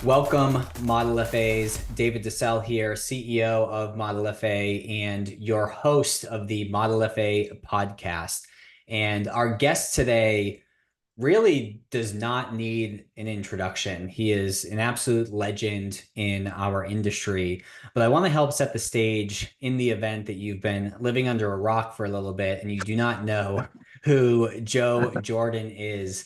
Welcome, Model FAs. David DeCelle here, CEO of Model FA and your host of the Model FA podcast. And our guest today really does not need an introduction. He is an absolute legend in our industry. But I want to help set the stage in the event that you've been living under a rock for a little bit and you do not know who Joe Jordan is.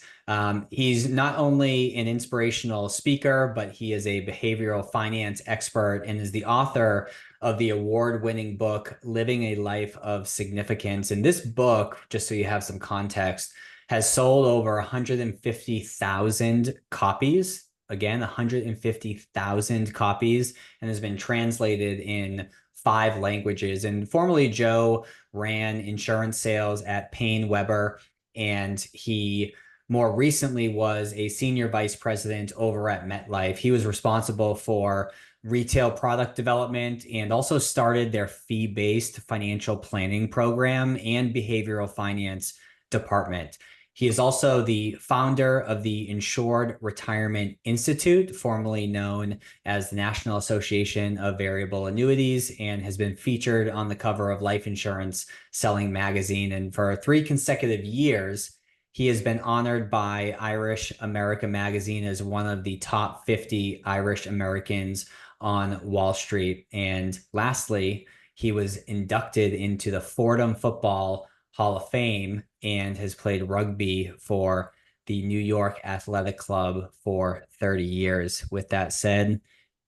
He's not only an inspirational speaker, but he is a behavioral finance expert and is the author of the award-winning book, Living a Life of Significance. And this book, just so you have some context, has sold over 150,000 copies. Again, 150,000 copies, and has been translated in 5 languages. And formerly, Joe ran insurance sales at Payne Weber, and he more recently was a senior vice president over at MetLife. He was responsible for retail product development and also started their fee-based financial planning program and behavioral finance department. He is also the founder of the Insured Retirement Institute, formerly known as the National Association of Variable Annuities, and has been featured on the cover of Life Insurance Selling magazine. And for 3 consecutive years, he has been honored by Irish America magazine as one of the top 50 Irish Americans on Wall Street. And lastly, he was inducted into the Fordham Football Hall of Fame and has played rugby for the New York Athletic Club for 30 years. With that said,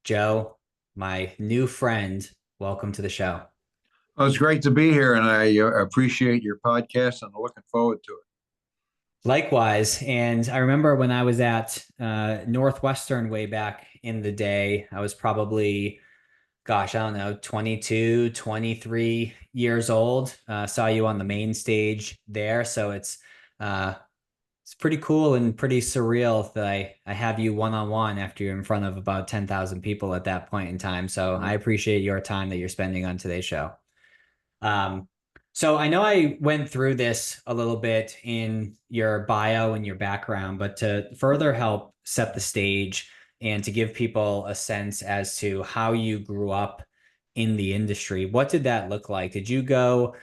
Joe, my new friend, welcome to the show. Well, it's great to be here, and I appreciate your podcast, and I'm looking forward to it. Likewise. And I remember when I was at Northwestern way back in the day, I was probably, gosh, I don't know, 22, 23 years old. Saw you on the main stage there. So it's pretty cool and pretty surreal that I have you one-on-one after you're in front of about 10,000 people at that point in time. So I appreciate your time that you're spending on today's show. So I know I went through this a little bit in your bio and your background, but to further help set the stage and to give people a sense as to how you grew up in the industry, what did that look like? Did you go,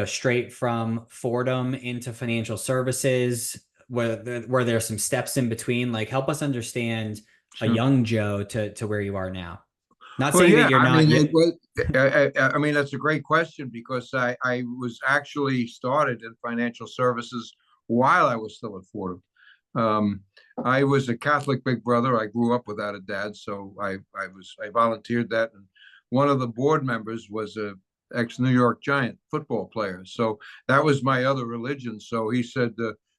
straight from Fordham into financial services? Were there some steps in between? Like, help us understand a Sure. young Joe to where you are now. Not Well, saying that yeah, you're I not mean, yet. I mean, that's a great question because I was actually started in financial services while I was still at Fordham. Um, I was a Catholic big brother. I grew up without a dad, so I volunteered that, and one of the board members was a ex New York Giant football player. So that was my other religion. So he said,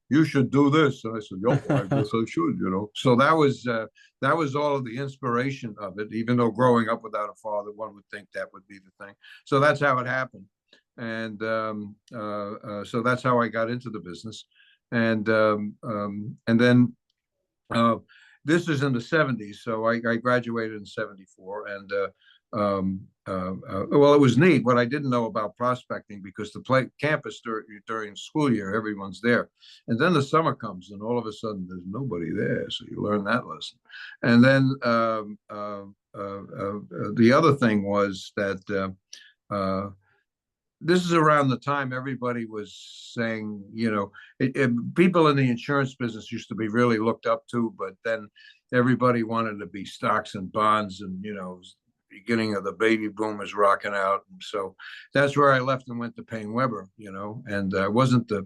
"You should do this," and I said, "Yo, I guess I should." So that was all of the inspiration of it. Even though growing up without a father, one would think that would be the thing. So that's how it happened, and so that's how I got into the business, and then uh, this is in the 70s. So I graduated in 74. And well, it was neat. What I didn't know about prospecting, because the campus during school year, everyone's there. And then the summer comes and all of a sudden there's nobody there. So you learn that lesson. And then the other thing was that this is around the time everybody was saying, people in the insurance business used to be really looked up to, but then everybody wanted to be stocks and bonds, and beginning of the baby boomers rocking out. And so that's where I left and went to Payne Weber, and I wasn't the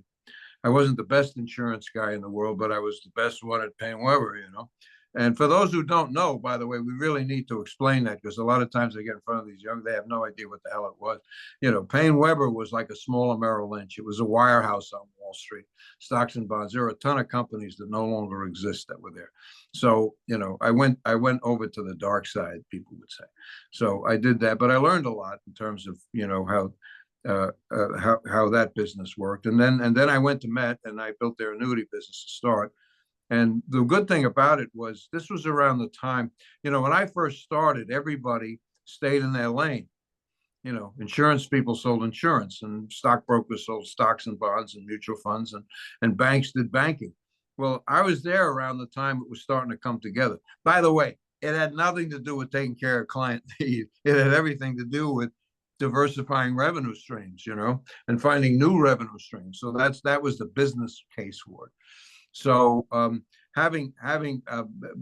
best insurance guy in the world, but I was the best one at Payne Weber. And for those who don't know, by the way, we really need to explain that, because a lot of times they get in front of these young, they have no idea what the hell it was. Payne Weber was like a smaller Merrill Lynch. It was a wirehouse on Wall Street, stocks and bonds. There are a ton of companies that no longer exist that were there. So, I went over to the dark side, people would say. So I did that, but I learned a lot in terms of, how that business worked. And then I went to Met and I built their annuity business to start. And the good thing about it was this was around the time, when I first started, everybody stayed in their lane. Insurance people sold insurance, and stockbrokers sold stocks and bonds and mutual funds, and banks did banking. Well, I was there around the time it was starting to come together. By the way, it had nothing to do with taking care of client needs. It had everything to do with diversifying revenue streams, and finding new revenue streams. So that was the business case for it. So having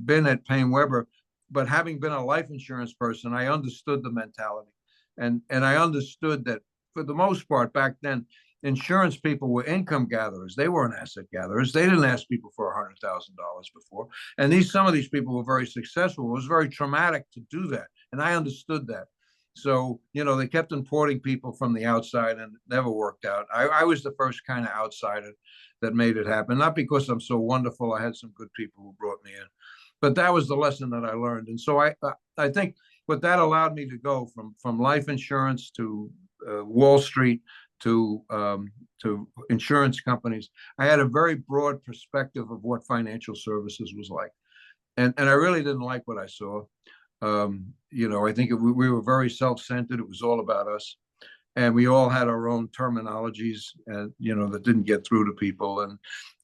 been at Payne Weber, but having been a life insurance person, I understood the mentality, and I understood that for the most part back then, insurance people were income gatherers. They weren't asset gatherers. They didn't ask people for $100,000 before. And some of these people were very successful. It was very traumatic to do that, and I understood that. So they kept importing people from the outside, and it never worked out. I was the first kind of outsider that made it happen. Not because I'm so wonderful. I had some good people who brought me in, but that was the lesson that I learned. And so I think what that allowed me to go from life insurance to Wall Street to insurance companies. I had a very broad perspective of what financial services was like, and I really didn't like what I saw. I think we were very self-centered. It was all about us, and we all had our own terminologies, that didn't get through to people,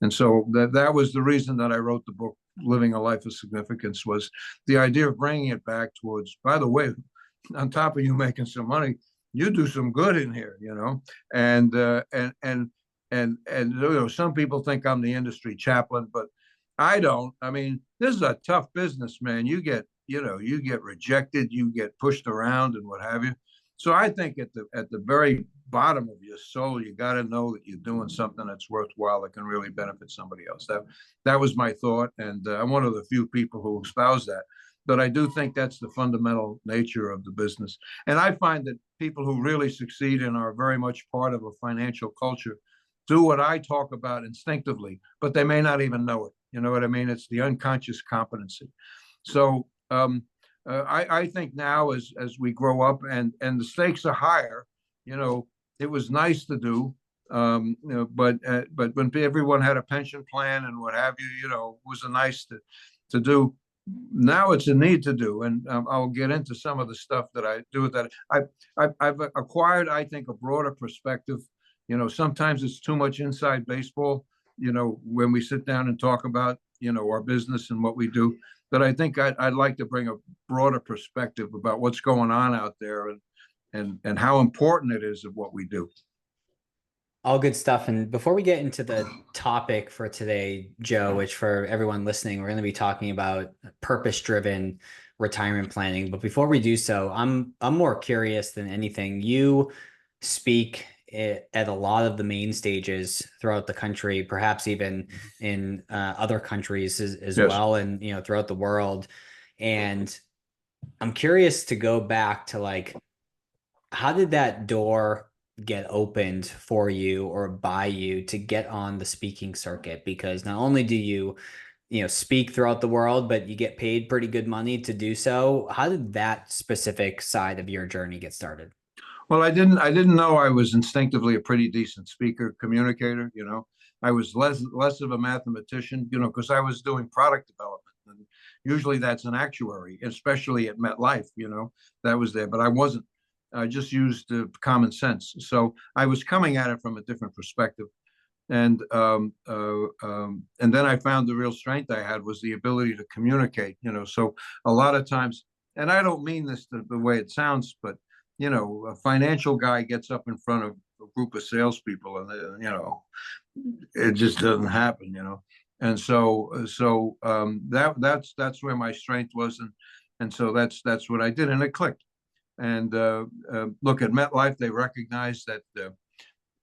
and so that was the reason that I wrote the book, Living a Life of Significance, was the idea of bringing it back towards. By the way, on top of you making some money, you do some good in here, and some people think I'm the industry chaplain, but I don't. I mean, this is a tough business, man. You get rejected, you get pushed around and what have you. So I think at the very bottom of your soul, you got to know that you're doing something that's worthwhile, that can really benefit somebody else. That was my thought, and I'm one of the few people who espouse that. But I do think that's the fundamental nature of the business. And I find that people who really succeed and are very much part of a financial culture do what I talk about instinctively, but they may not even know it. You know what I mean? It's the unconscious competency. So I think now as we grow up and the stakes are higher, it was nice to do. But when everyone had a pension plan and what have you, it was nice to do. Now it's a need to do, and I'll get into some of the stuff that I do with that. I've acquired, I think, a broader perspective. Sometimes it's too much inside baseball, when we sit down and talk about, our business and what we do. But I think I'd like to bring a broader perspective about what's going on out there and how important it is of what we do. All good stuff. And before we get into the topic for today, Joe, which for everyone listening, we're going to be talking about purpose-driven retirement planning. But before we do so, I'm more curious than anything. You speak at a lot of the main stages throughout the country, perhaps even in other countries as Yes. well, and throughout the world. And I'm curious to go back to how did that door get opened for you or by you to get on the speaking circuit? Because not only do you speak throughout the world, but you get paid pretty good money to do so. How did that specific side of your journey get started? Well, I didn't know I was instinctively a pretty decent speaker, communicator. I was less of a mathematician, because I was doing product development, and usually that's an actuary, especially at MetLife. That was there, but I wasn't. I just used common sense. So I was coming at it from a different perspective, and then I found the real strength I had was the ability to communicate. So a lot of times, and I don't mean this the way it sounds, but a financial guy gets up in front of a group of salespeople, and it just doesn't happen. And so that's where my strength was, and so that's what I did, and it clicked. And look, at MetLife, they recognized that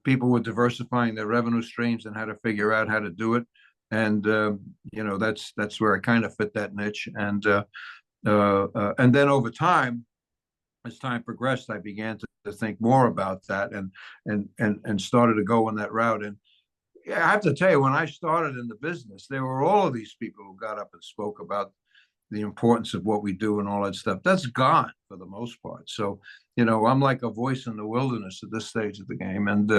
people were diversifying their revenue streams and how to figure out how to do it. And that's where I kind of fit that niche. And then over time, as time progressed, I began to think more about that and started to go in that route. And yeah, I have to tell you, when I started in the business, there were all of these people who got up and spoke about the importance of what we do and all that stuff. That's gone for the most part. So, I'm like a voice in the wilderness at this stage of the game, and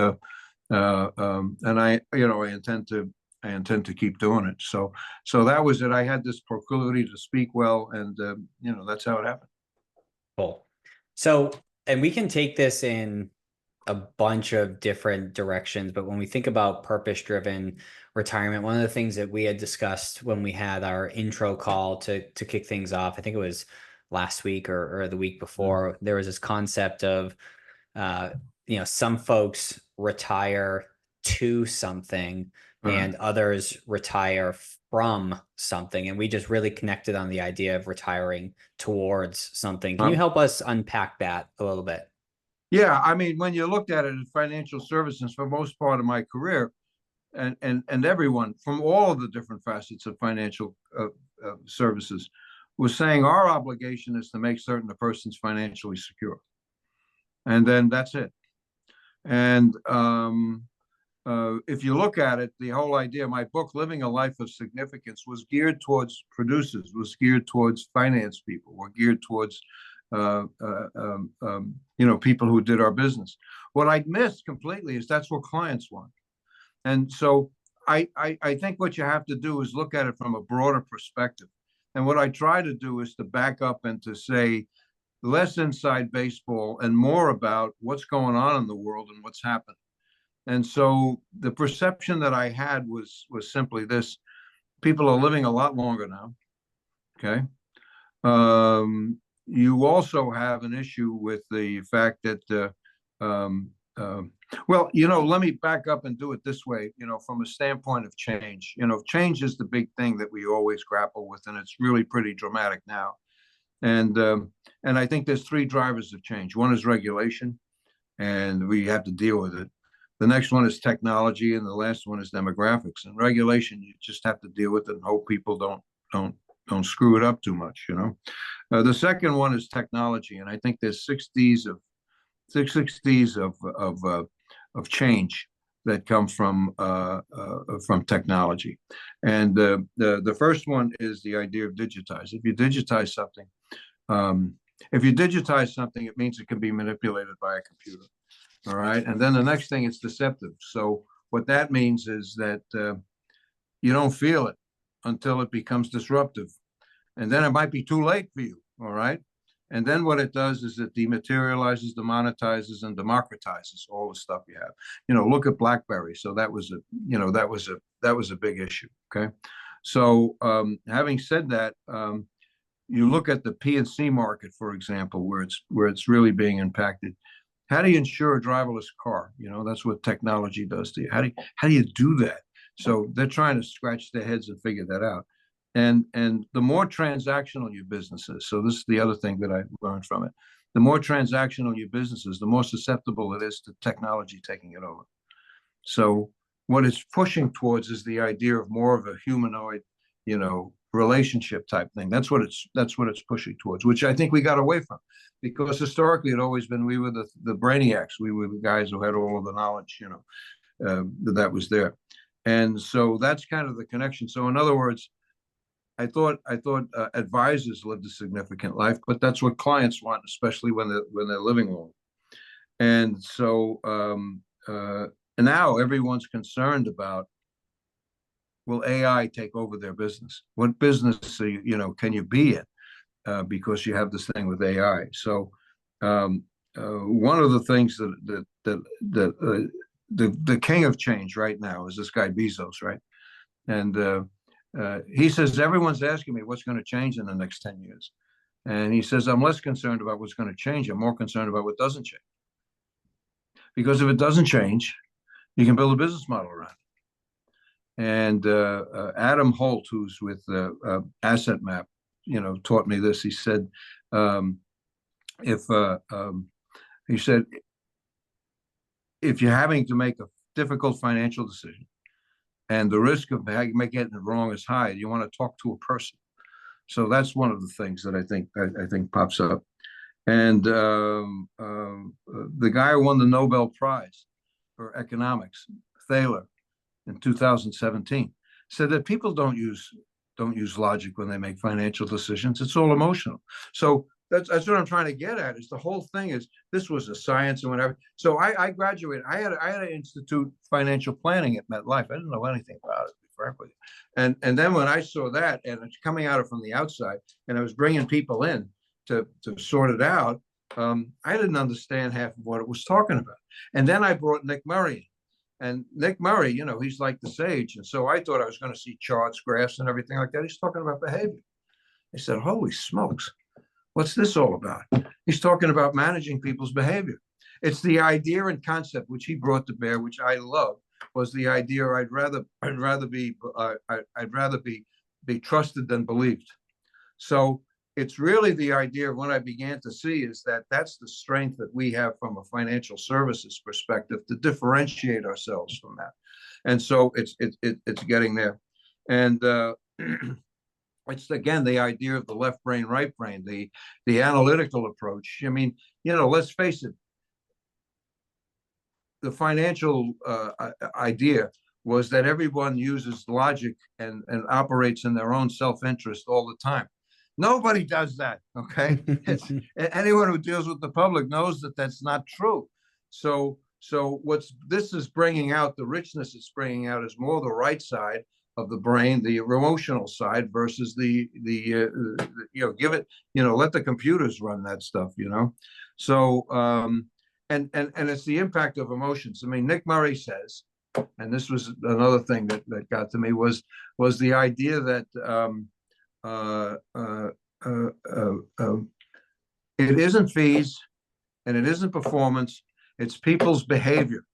I intend to keep doing it. So that was it. I had this proclivity to speak well, and that's how it happened. Cool. So, and we can take this in a bunch of different directions, but when we think about purpose-driven retirement, one of the things that we had discussed when we had our intro call to kick things off, I think it was last week or the week Mm. before, there was this concept of uh, some folks retire to something Right. and others retire from something. And we just really connected on the idea of retiring towards something. Can you Um, help us unpack that a little bit? yeah, I mean, when you looked at it in financial services for most part of my career, and everyone from all of the different facets of financial services was saying our obligation is to make certain the person's financially secure, and then that's it. And if you look at it, the whole idea, my book, Living a Life of Significance, was geared towards producers, was geared towards finance people, were geared towards, people who did our business. What I missed completely is that's what clients want. And so I think what you have to do is look at it from a broader perspective. And what I try to do is to back up and to say less inside baseball and more about what's going on in the world and what's happening. And so the perception that I had was simply this: people are living a lot longer now. Okay. You also have an issue with the fact that, um, well, let me back up and do it this way. From a standpoint of change, change is the big thing that we always grapple with, and it's really pretty dramatic now. And I think there's three drivers of change. One is regulation, and we have to deal with it. The next one is technology, and the last one is demographics. And regulation, you just have to deal with it and hope people don't don't screw it up too much. The second one is technology, and I think there's six D's of change that come from technology. And the first one is the idea of digitize. Um, if you digitize something, it means it can be manipulated by a computer. All right. And then the next thing is deceptive. So what that means is that you don't feel it until it becomes disruptive. And then it might be too late for you. All right. And then what it does is it dematerializes, demonetizes, and democratizes all the stuff you have. Look at BlackBerry. So that was a big issue. Okay. So having said that, you look at the P&C market, for example, where it's really being impacted. How do you insure a driverless car? That's what technology does to you. How do you do that? So they're trying to scratch their heads and figure that out. And the more transactional your business is, so this is the other thing that I learned from it. The more transactional your business is, the more susceptible it is to technology taking it over. So what it's pushing towards is the idea of more of a humanoid, relationship type thing. That's what it's pushing towards, which I think we got away from, because historically it always been we were the brainiacs, we were the guys who had all of the knowledge, that was there, and so that's kind of the connection. So in other words, I thought advisors lived a significant life, but that's what clients want, especially when they're living long. And so now everyone's concerned about, will AI take over their business? What business can you be in because you have this thing with AI? So one of the things that the king of change right now is this guy Bezos, right? And he says everyone's asking me what's going to change in the next 10 years, and he says I'm less concerned about what's going to change. I'm more concerned about what doesn't change, because if it doesn't change, you can build a business model around it. And Adam Holt, who's with Asset Map, taught me this. He said, if he said, if you're having to make a difficult financial decision and the risk of getting it wrong is high, you want to talk to a person. So that's one of the things that I think pops up. And the guy who won the Nobel Prize for economics, Thaler, in 2017, said that people don't use logic when they make financial decisions. It's all emotional. So that's what I'm trying to get at. Is the whole thing is this was a science and whatever. So I graduated. I had to institute financial planning at MetLife. I didn't know anything about it, frankly. And then when I saw that, and it's coming out from the outside, and I was bringing people in to sort it out, I didn't understand half of what it was talking about. And then I brought Nick Murray in. And Nick Murray, he's like the sage. And so I thought I was going to see charts, graphs, and everything like that. He's talking about behavior. I said, holy smokes, what's this all about? He's talking about managing people's behavior. It's the idea and concept which he brought to bear, which I love, was the idea I'd rather be trusted than believed. So it's really the idea of what I began to see is that that's the strength that we have from a financial services perspective to differentiate ourselves from that. And so it's getting there. And it's again the idea of the left brain, right brain, the analytical approach. I mean, let's face it, the financial idea was that everyone uses logic and operates in their own self-interest all the time. Nobody does that, okay? Anyone who deals with the public knows that that's not true. So what's this is bringing out, the richness it's bringing out is more the right side of the brain, the emotional side versus the give it, let the computers run that stuff, So and it's the impact of emotions. I mean, Nick Murray says, and this was another thing that got to me was the idea that it isn't fees and it isn't performance, it's people's behavior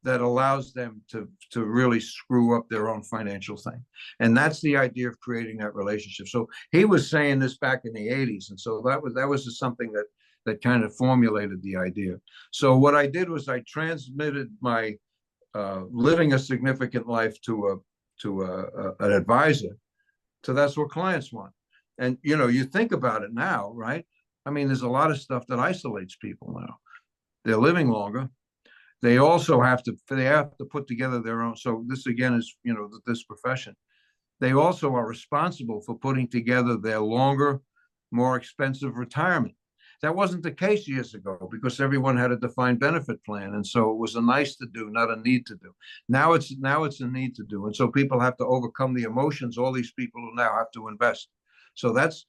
that allows them to really screw up their own financial thing. And that's the idea of creating that relationship. So he was saying this back in the 80s. And so that was just something that kind of formulated the idea. So what I did was I transmitted my living a significant life to an advisor. So that's what clients want. And, you think about it now, right? I mean, there's a lot of stuff that isolates people now. They're living longer. They also have to put together their own. So this again is, this profession. They also are responsible for putting together their longer, more expensive retirement. That wasn't the case years ago because everyone had a defined benefit plan. And so it was a nice to do, not a need to do. Now it's a need to do. And so people have to overcome the emotions. All these people who now have to invest. So that's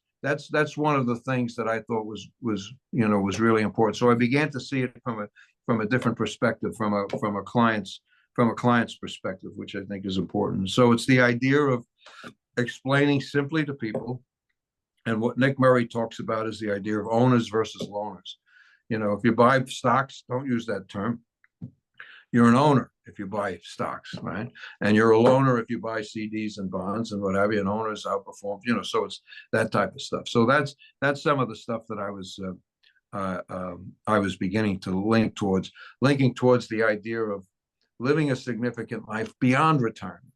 one of the things that I thought was really important. So I began to see it from a different perspective, from a client's perspective, which I think is important. So it's the idea of explaining simply to people. And what Nick Murray talks about is the idea of owners versus loaners. If you buy stocks, don't use that term. You're an owner if you buy stocks, right? And you're a loaner if you buy CDs and bonds and what have you. And owners outperform, so it's that type of stuff. So that's some of the stuff that I was beginning to linking towards the idea of living a significant life beyond retirement.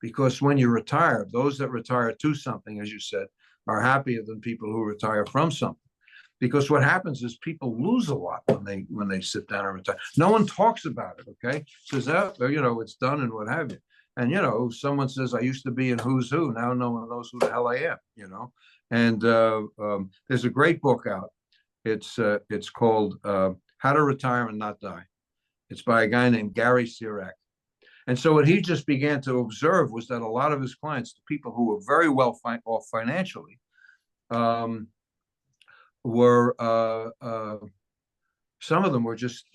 Because when you retire, those that retire to something, as you said, are happier than people who retire from something. Because what happens is people lose a lot when they sit down and retire. No one talks about it, okay? Says, it's done and what have you. And, someone says, I used to be in Who's Who. Now no one knows who the hell I am, And there's a great book out. It's called How to Retire and Not Die. It's by a guy named Gary Sirac. And so what he just began to observe was that a lot of his clients, the people who were very well off financially, were some of them were just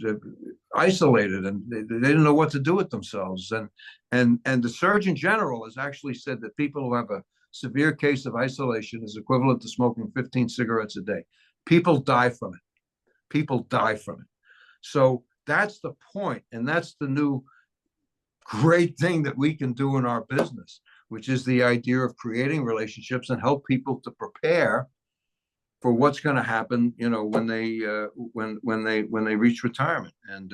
isolated and they didn't know what to do with themselves. And the Surgeon General has actually said that people who have a severe case of isolation is equivalent to smoking 15 cigarettes a day. People die from it. People die from it. So that's the point, and that's the new great thing that we can do in our business, which is the idea of creating relationships and help people to prepare for what's going to happen, when they reach retirement. And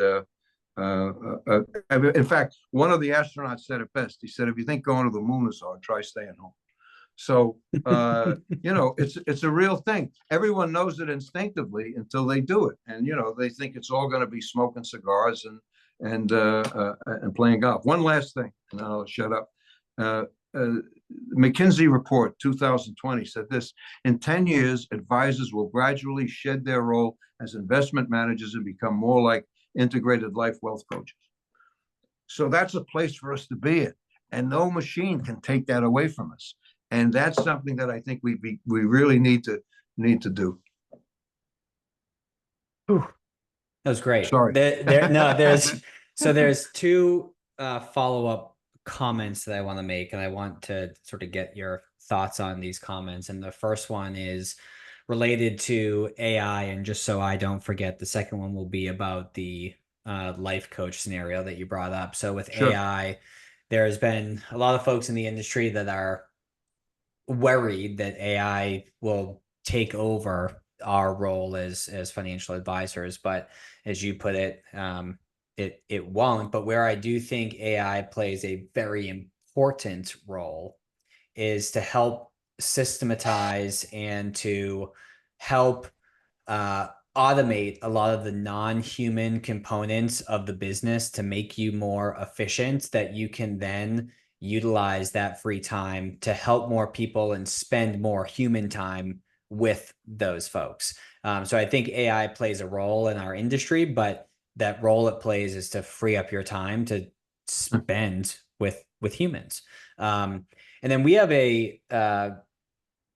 in fact, one of the astronauts said it best. He said, "If you think going to the moon is hard, try staying home." So it's a real thing. Everyone knows it instinctively until they do it, and they think it's all going to be smoking cigars and playing golf. One last thing, and then I'll shut up. McKinsey report 2020 said this: in 10 years, advisors will gradually shed their role as investment managers and become more like integrated life wealth coaches. So that's a place for us to be in, and no machine can take that away from us. And that's something that I think we really need to do. Whew, that was great. Sorry. No, there's two follow-up comments that I want to make, and I want to sort of get your thoughts on these comments. And the first one is related to AI, and just so I don't forget, the second one will be about the life coach scenario that you brought up. So with Sure. AI, there's been a lot of folks in the industry that are worried that AI will take over our role as financial advisors, but as you put it, it won't. But where I do think AI plays a very important role is to help systematize and to help uh, automate a lot of the non-human components of the business to make you more efficient, that you can then utilize that free time to help more people and spend more human time with those folks. So I think AI plays a role in our industry, but that role it plays is to free up your time to spend with humans. And then we have a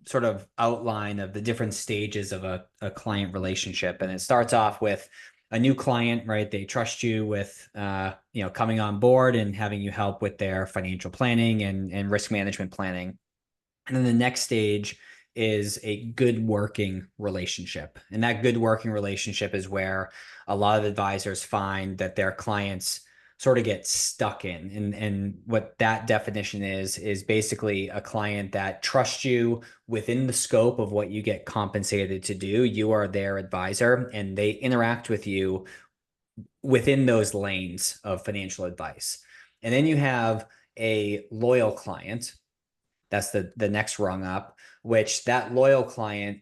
sort of outline of the different stages of a client relationship. And it starts off with a new client, right? They trust you with, coming on board and having you help with their financial planning and risk management planning. And then the next stage is a good working relationship. And that good working relationship is where a lot of advisors find that their clients sort of get stuck in. And what that definition is basically a client that trusts you within the scope of what you get compensated to do. You are their advisor and they interact with you within those lanes of financial advice. And then you have a loyal client. That's the next rung up, which that loyal client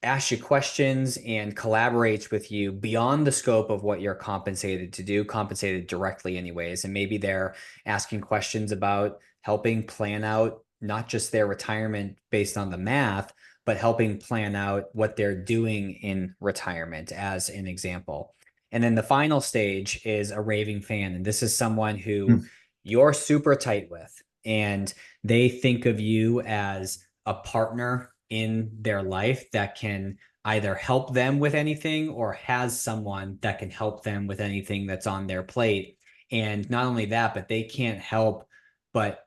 asks you questions and collaborates with you beyond the scope of what you're compensated to do, compensated directly anyways. And maybe they're asking questions about helping plan out not just their retirement based on the math, but helping plan out what they're doing in retirement, as an example. And then the final stage is a raving fan. And this is someone who you're super tight with, and they think of you as a partner in their life that can either help them with anything or has someone that can help them with anything that's on their plate. And not only that, but they can't help but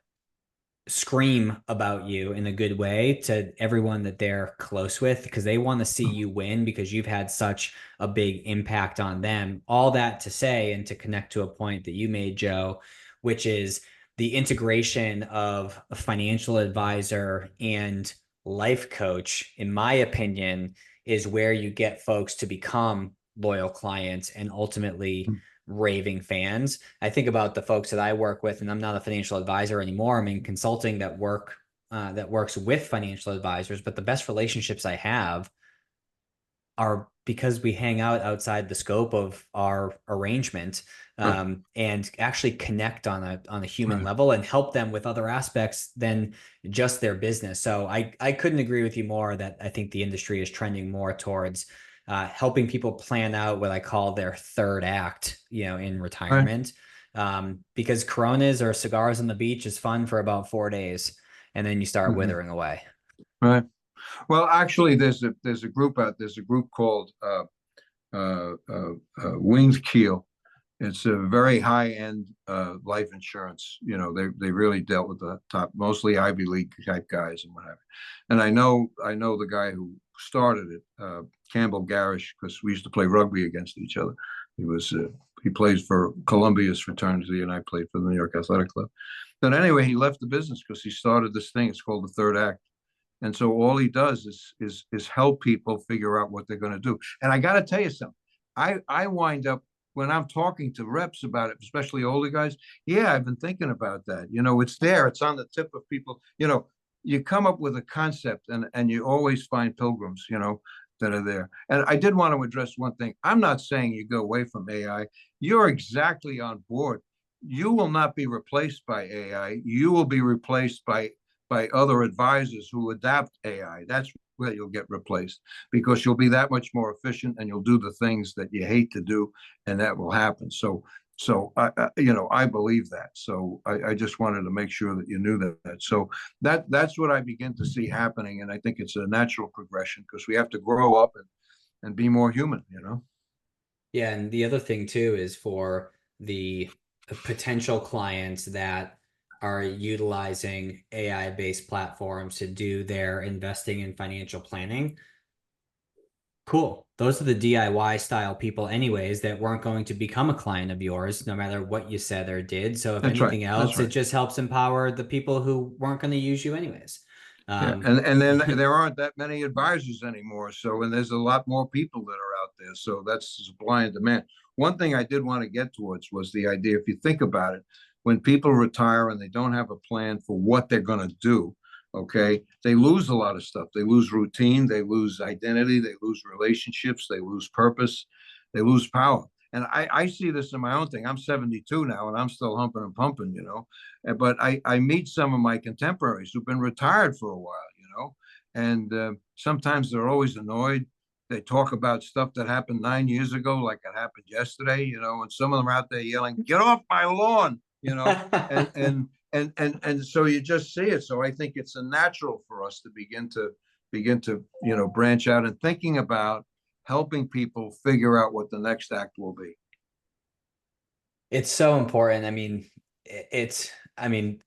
scream about you in a good way to everyone that they're close with, because they want to see you win because you've had such a big impact on them. All that to say, and to connect to a point that you made, Joe, which is the integration of a financial advisor and life coach, in my opinion, is where you get folks to become loyal clients and ultimately raving fans. I think about the folks that I work with, and I'm not a financial advisor anymore. I'm in consulting that works with financial advisors, but the best relationships I have are because we hang out outside the scope of our arrangement, Right. and actually connect on a human Right. level and help them with other aspects than just their business. So I couldn't agree with you more that I think the industry is trending more towards helping people plan out what I call their third act, in Right. retirement. Because Coronas or cigars on the beach is fun for about 4 days, and then you start Mhm. withering away. Right. Well, actually, there's a group called Winged Keel. It's a very high end life insurance. They really dealt with the top, mostly Ivy League type guys and what have you. And I know the guy who started it, Campbell Garish, because we used to play rugby against each other. He plays for Columbia's fraternity, and I played for the New York Athletic Club. But anyway, he left the business because he started this thing. It's called the Third Act. And so all he does is help people figure out what they're going to do. And I got to tell you something. I wind up when I'm talking to reps about it, especially older guys. Yeah, I've been thinking about that. It's there. It's on the tip of people. You come up with a concept, and you always find pilgrims. That are there. And I did want to address one thing. I'm not saying you go away from AI. You're exactly on board. You will not be replaced by AI. You will be replaced by other advisors who adapt AI. That's where you'll get replaced, because you'll be that much more efficient and you'll do the things that you hate to do, and that will happen. So I believe that. So I just wanted to make sure that you knew that. So that's what I begin to see happening, and I think it's a natural progression because we have to grow up and be more human, you know? Yeah, and the other thing too is for the potential clients that are utilizing AI-based platforms to do their investing and financial planning. Cool. Those are the DIY style people anyways that weren't going to become a client of yours, no matter what you said or did. So if That's right. anything That's else, it right. just helps empower the people who weren't going to use you anyways. Yeah, Um, and then there aren't that many advisors anymore. So, and there's a lot more people that are out there. So that's supply and demand. One thing I did want to get towards was the idea, if you think about it, when people retire and they don't have a plan for what they're going to do, okay, they lose a lot of stuff. They lose routine, they lose identity, they lose relationships, they lose purpose, they lose power. And I see this in my own thing. I'm 72 now and I'm still humping and pumping, you know. But I meet some of my contemporaries who've been retired for a while, you know, and sometimes they're always annoyed. They talk about stuff that happened 9 years ago, like it happened yesterday, you know, and some of them are out there yelling, "Get off my lawn," you know, and so you just see it. So I think it's a natural for us to begin to branch out and thinking about helping people figure out what the next act will be. it's so important. I mean, I mean,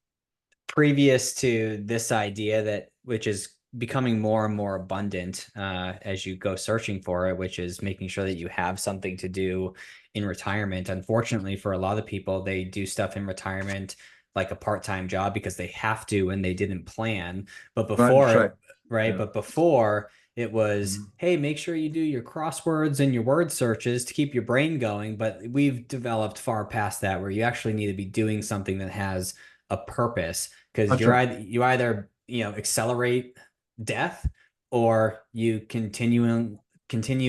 previous to this idea that which is becoming more and more abundant as you go searching for it, which is making sure that you have something to do in retirement. Unfortunately, for a lot of people, they do stuff in retirement like a part-time job because they have to and they didn't plan. But Right, that's right. before, right? Yeah. But before it was, Mhm. hey, make sure you do your crosswords and your word searches to keep your brain going. But we've developed far past that where you actually need to be doing something that has a purpose because That's right. you either accelerate death or you continue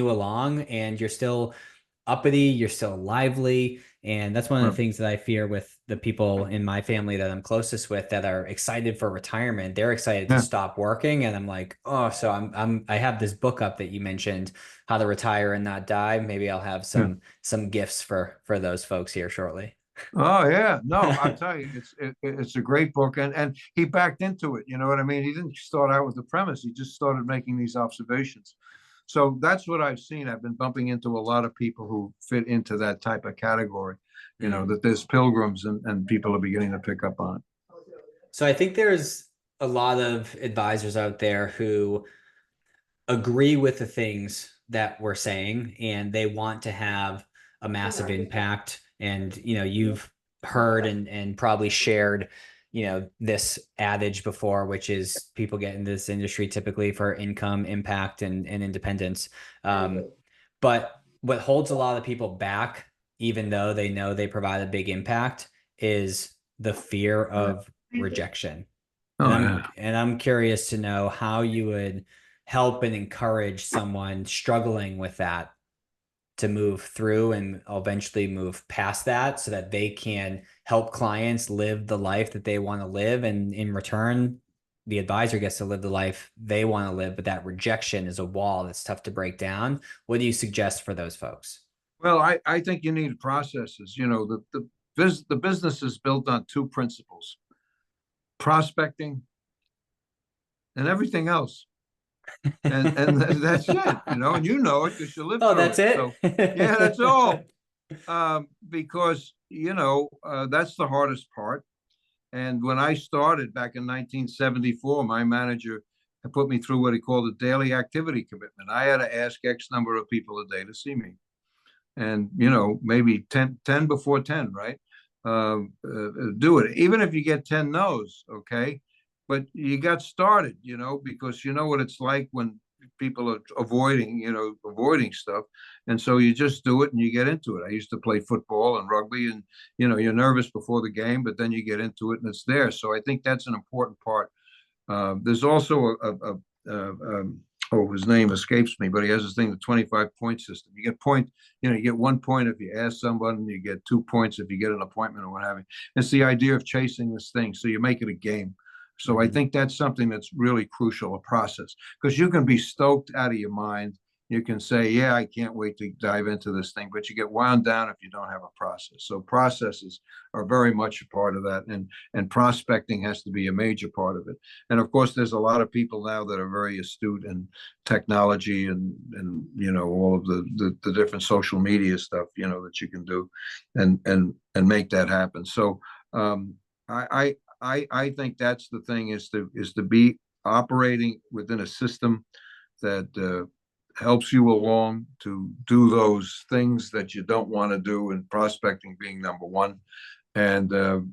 along and you're still uppity, you're still lively. And that's one of the Right. things that I fear with the people in my family that I'm closest with that are excited for retirement. They're excited to Yeah. stop working. And I'm like, oh, so I have this book up that you mentioned, How to Retire and Not Die. Maybe I'll have Yeah. some gifts for those folks here shortly. Oh yeah, no, I'll tell you, it's a great book, and he backed into it. You know what I mean? He didn't start out with the premise; he just started making these observations. So that's what I've seen. I've been bumping into a lot of people who fit into that type of category. You know, Mm. that there's pilgrims and people are beginning to pick up on it. So I think there's a lot of advisors out there who agree with the things that we're saying and they want to have a massive impact. And you've heard and probably shared this adage before, which is people get in this industry typically for income, impact, and independence. But what holds a lot of people back, even though they know they provide a big impact, is the fear of rejection. And Oh I'm yeah. and I'm curious to know how you would help and encourage someone struggling with that to move through and eventually move past that so that they can help clients live the life that they want to live. And in return, the advisor gets to live the life they want to live. But that rejection is a wall that's tough to break down. What do you suggest for those folks? Well, I think you need processes. You know, the business is built on two principles: prospecting and everything else. And that's it, you know, and you know it because you live Oh, through that's it. it? So yeah, that's all. Because that's the hardest part. And when I started back in 1974, my manager had put me through what he called a daily activity commitment. I had to ask X number of people a day to see me, and maybe 10 before 10, right? Do it, even if you get 10 no's, okay? But you got started, because you know what it's like when people are avoiding stuff. And so you just do it and you get into it. I used to play football and rugby, and you're nervous before the game, but then you get into it and it's there. So I think that's an important part. There's also oh, his name escapes me, but he has this thing, the 25 point system. You get 1 point if you ask someone, you get 2 points if you get an appointment or what have you. It's the idea of chasing this thing. So you make it a game. So I Mhm. think that's something that's really crucial, a process, because you can be stoked out of your mind you can say, yeah, I can't wait to dive into this thing, but you get wound down if you don't have a process. So processes are very much a part of that, and prospecting has to be a major part of it. And of course, there's a lot of people now that are very astute in technology and all of the different social media stuff that you can do, and make that happen. So I think that's the thing, is to be operating within a system that helps you along to do those things that you don't want to do, and prospecting being number one. And the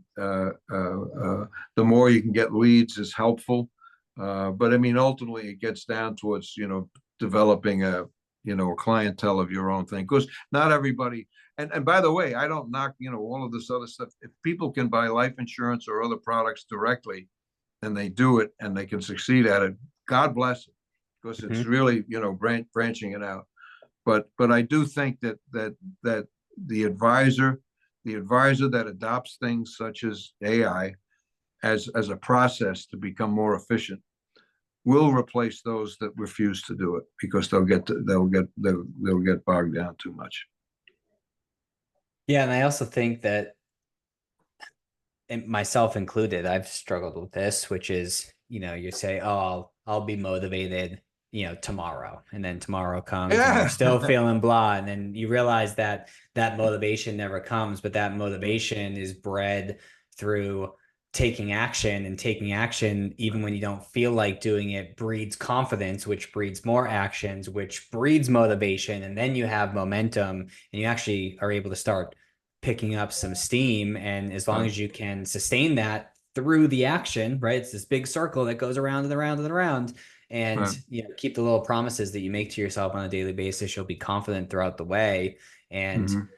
more you can get leads is helpful. But I mean, ultimately, it gets down towards developing a clientele of your own thing, because not everybody. And by the way, I don't knock all of this other stuff. If people can buy life insurance or other products directly, and they do it and they can succeed at it, God bless it, because it's Mhm. really branching it out. But I do think that the advisor that adopts things such as AI as a process to become more efficient will replace those that refuse to do it, because they'll get bogged down too much. Yeah, and I also think that, and myself included, I've struggled with this, which is, you say, "Oh, I'll be motivated, tomorrow," and then tomorrow comes, and you're Yeah. still feeling blah, and then you realize that that motivation never comes, but that motivation is bred through taking action, and taking action, even when you don't feel like doing it, breeds confidence, which breeds more actions, which breeds motivation, and then you have momentum, and you actually are able to start picking up some steam. And as long Right. as you can sustain that through the action, right? It's this big circle that goes around and around and around. And Right. keep the little promises that you make to yourself on a daily basis. You'll be confident throughout the way, and Mhm.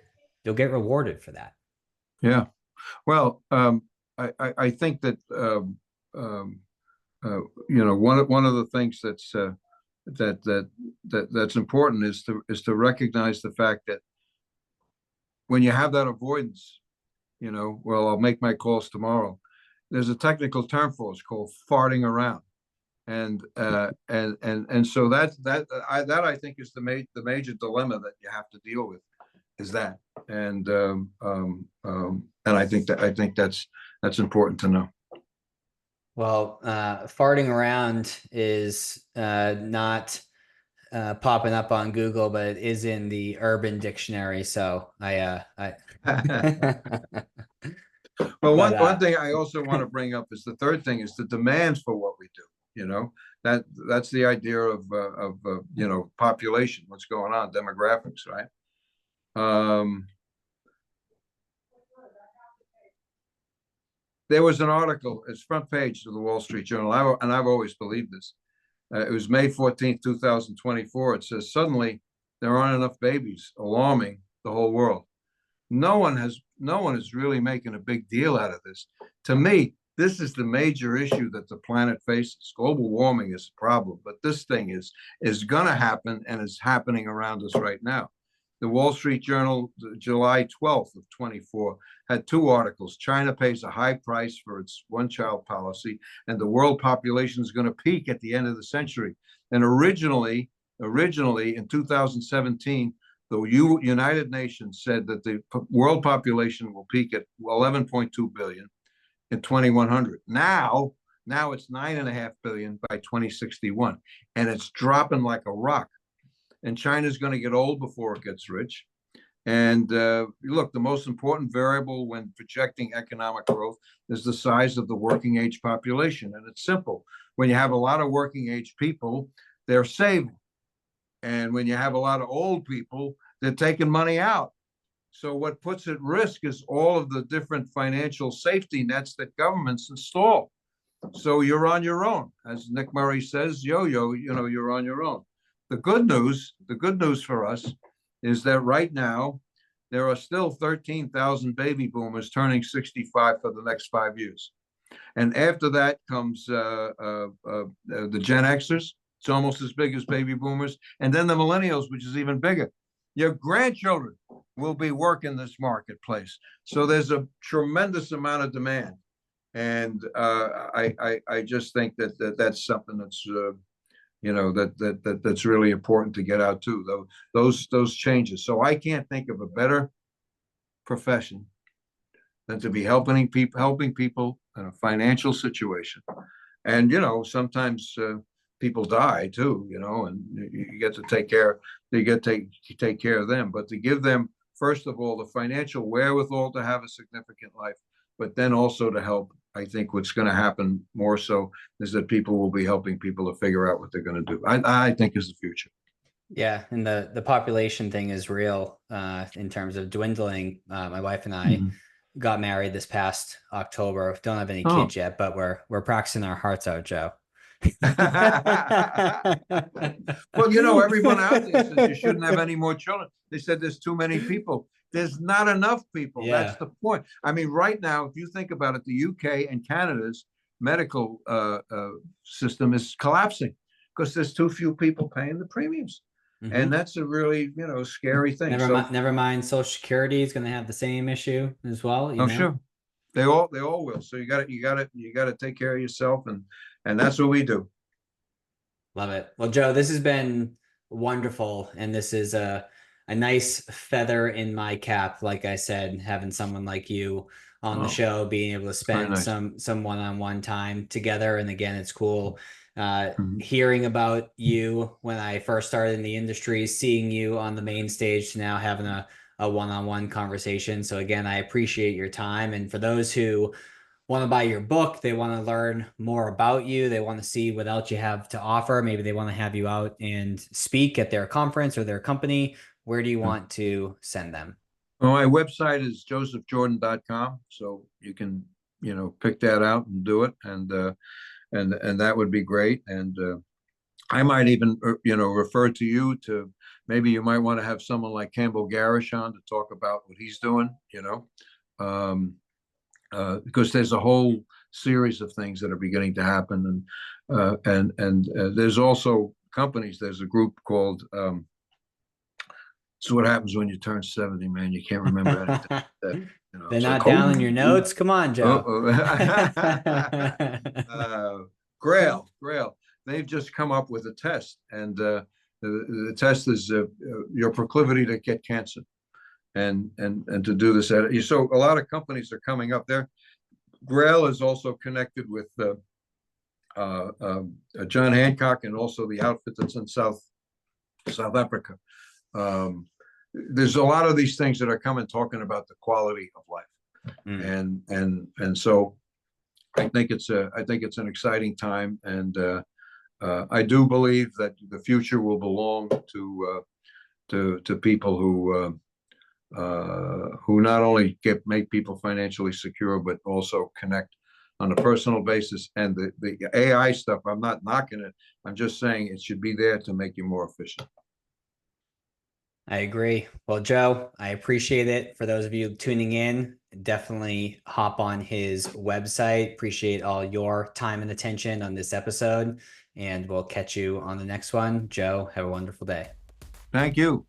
you'll get rewarded for that. Yeah. Well, I think that um, one of the things that's important is to recognize the fact that when you have that avoidance, well, I'll make my calls tomorrow. There's a technical term for it. It's called farting around, and so I think is the major dilemma that you have to deal with, is that. And I think that's important to know. Well, farting around is not popping up on Google, but it is in the Urban Dictionary. So I Well, but one thing I also want to bring up is the third thing is the demands for what we do. You know that's the idea of population, what's going on, demographics, right? Um, there was an article, it's front page of the Wall Street Journal, and I've always believed this. It was May 14th, 2024. It says, suddenly there aren't enough babies, alarming the whole world. No one is really making a big deal out of this. To me, this is the major issue that the planet faces. Global warming is a problem, but this thing is going to happen, and is happening around us right now. The Wall Street Journal, July 12th of 24, had two articles. China pays a high price for its one-child policy, and the world population is going to peak at the end of the century. And originally in 2017, the United Nations said that the world population will peak at 11.2 billion in 2100. Now it's 9.5 billion by 2061, and it's dropping like a rock. And China's going to get old before it gets rich. And look, the most important variable when projecting economic growth is the size of the working age population. And it's simple. When you have a lot of working age people, they're saving. And when you have a lot of old people, they're taking money out. So what puts at risk is all of the different financial safety nets that governments install. So you're on your own. As Nick Murray says, yo-yo, you're on your own. The good news for us is that right now, there are still 13,000 baby boomers turning 65 for the next 5 years. And after that comes the Gen Xers. It's almost as big as baby boomers. And then the millennials, which is even bigger. Your grandchildren will be working this marketplace. So there's a tremendous amount of demand. And I just think that's something that's really important to get out too. Those changes. So I can't think of a better profession than to be helping people in a financial situation. And sometimes people die too, and you get to take care. You get to take care of them, but to give them first of all the financial wherewithal to have a significant life, but then also to help. I think what's going to happen more so is that people will be helping people to figure out what they're going to do. I think is the future. Yeah, and the population thing is real in terms of dwindling. My wife and I Mhm. got married this past October. Don't have any Oh. kids yet, but we're practicing our hearts out, Joe. Well, everyone out there says you shouldn't have any more children. They said there's too many people. There's not enough people. That's Yeah. the point. I mean, right now, if you think about it, the UK and Canada's medical system is collapsing because there's too few people paying the premiums. And Hmm. that's a really, scary thing. Never So, mind. Never mind. Social Security is going to have the same issue as well. You oh, know. sure. They all will. So you got to take care of yourself. And that's what we do. Love it. Well, Joe, this has been wonderful, and this is a nice feather in my cap. Like I said, having someone like you on the Oh, show, being able to very spend nice. some one-on-one time together. And again, it's cool Mhm. hearing about you when I first started in the industry, seeing you on the main stage to now having a one-on-one conversation. So again, I appreciate your time. And for those who want to buy your book, they want to learn more about you, they want to see what else you have to offer, maybe they want to have you out and speak at their conference or their company, where do you want to send them? Well, my website is josephjordan.com, so you can, pick that out and do it, and that would be great. And I might even, refer to you to maybe you might want to have someone like Campbell Garish on to talk about what he's doing, um, because there's a whole series of things that are beginning to happen, and there's also companies. There's a group called it's what happens when you turn 70, man. You can't remember anything. That, They're it's like, not down in your notes. Come on, Joe. uh, Grail. They've just come up with a test, and the test is your proclivity to get cancer, and to do this. So a lot of companies are coming up there. Grail is also connected with John Hancock and also the outfit that's in South Africa. Um, there's a lot of these things that are coming talking about the quality of life, Mm. and so I think it's an exciting time, and I do believe that the future will belong to people who not only make people financially secure but also connect on a personal basis. And the AI stuff, I'm not knocking it. I'm just saying it should be there to make you more efficient. I agree. Well, Joe, I appreciate it. For those of you tuning in, definitely hop on his website. Appreciate all your time and attention on this episode. And we'll catch you on the next one. Joe, have a wonderful day. Thank you.